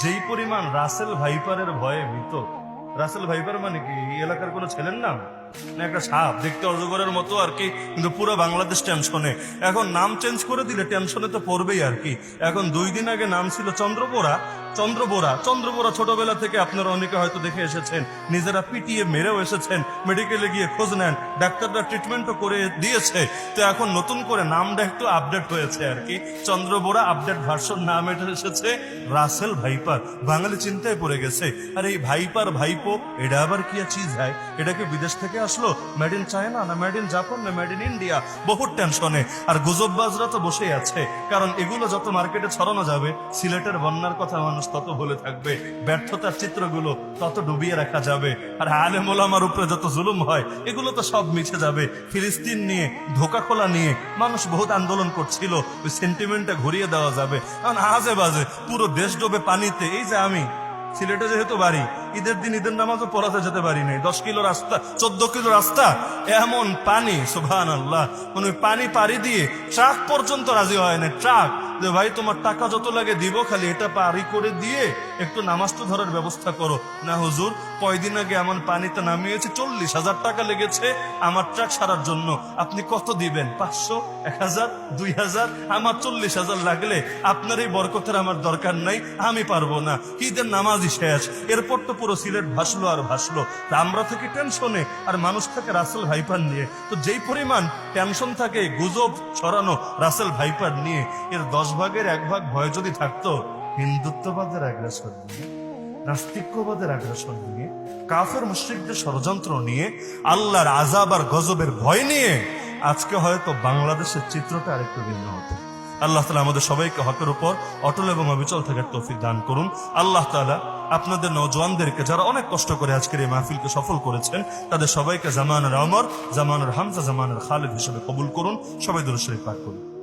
যেই পরিমাণ রাসেল ভাইপারের ভয়ে ভীত। রাসেল ভাইপার মানে কি এই এলাকার কোনো ছেলের নাম না, একটা সাপ দেখতে অজগরের মতো আর কি, কিন্তু পুরো বাংলাদেশ টেনশনে। এখন নাম চেঞ্জ করে দিলে টেনশনে তো পড়বেই আর কি। এখন 2 দিন আগে নাম ছিল চন্দ্রবোরা। চন্দ্রবোরা ছোটবেলা থেকে আপনারা অনেকে হয়তো দেখে এসেছেন, নিজেরা পিটিয়ে মেরেও এসেছেন, মেডিকেলে গিয়ে খোঁজ নেন, ডাক্তাররা ট্রিটমেন্টও করে দিয়েছে। তো এখন নতুন করে নামটা একটু আপডেট হয়েছে আর কি, চন্দ্রবোরা আপডেট ভার্সন নাম এটা এসেছে রাসেল ভাইপার। বাঙালি চিন্তায় পড়ে গেছে, আর এই ভাইপার ভাইপো এটা আবার কি চিজ হয়? এটা কি বিদেশ থেকে আসলো? মেড ইন চায়না না মেড ইন জাপান না মেড ইন ইন্ডিয়া? বহুত টেনশনে। আর গুজববাজরা তো বসেই আছে, কারণ এগুলো যত মার্কেটে ছড়ানো যাবে, সিলেটের বন্যার কথা মানুষ তত ভুলে থাকবে, ব্যর্থতার চিত্রগুলো তত ডুবিয়ে রাখা যাবে, আর আলেম ওলামার উপরে যত জুলুম হয় এগুলো তো সব মিছে যাবে। ফিলিস্তিন নিয়ে, ধোকা খোলা নিয়ে মানুষ বহুত আন্দোলন করছিল, ওই সেন্টিমেন্টটা ঘুরিয়ে দেওয়া যাবে। কারণ আজে বাজে পুরো দেশ ডোবে পানিতে। এই যে আমি সিলেটে যেহেতু বাড়ি, ঈদের দিন ঈদের নামাজও পড়াতে যেতে পারি নাই, 10 কিলো রাস্তা, 14 কিলো রাস্তা, এমন পানি সুবহানাল্লাহ। মানে পানি পাড়ি দিয়ে ট্রাক পর্যন্ত রাজি হয় না। ট্রাক যে ভাই তোমার টাকা যত লাগে দিব, খালি এটা পারি করে দিয়ে একটু নামাজ তো ধরার ব্যবস্থা করো। না হুজুর, কয়দিন আগে আমার পানিতে নামিয়েছে, 40,000 টাকা লেগেছে আমার ট্রাক সারার জন্য, আপনি কত দিবেন? 500, 1000, 2000? আমার 40,000 লাগলে আপনার এই বরকতের আমার দরকার নাই, আমি পারবো না। ঈদের নামাজই শেষ, এরপর তো পুরো সিলেট ভাসলো আর ভাসলো। আমরা থেকে টেনশনে, আর মানুষ থাকে রাসেল ভাইপার নিয়ে। তো যেই পরিমাণ টেনশন থাকে গুজব ছড়ানো রাসেল ভাইপার নিয়ে, এর 10 ভাগের 1 ভাগ ভয় যদি থাকতো হিন্দুত্ববাদের আগ্রাসন নিয়ে, নাস্তিক্যবাদের আগ্রাসন নিয়ে, কাফের মুশরিকদের ষড়যন্ত্র নিয়ে, আল্লাহর আযাব আর গজবের ভয় নিয়ে, আজকে হয়তো বাংলাদেশের চিত্রটা আরেকটু ভিন্ন হতো। আল্লাহ তাআলা আমাদের সবাইকে হকের উপর অটল এবং অবিচল থাকার তৌফিক দান করুন। আল্লাহ তাআলা আপনাদের নওজওয়ানদেরকে, যারা অনেক কষ্ট করে আজকের এই মাহফিলকে সফল করেছেন, তাদের সবাইকে জামানের ওমর, জামানের হামজা, জামানের খালিদ হিসেবে কবুল করুন। সবাই দুরূদ শরীফ পাঠ করুন।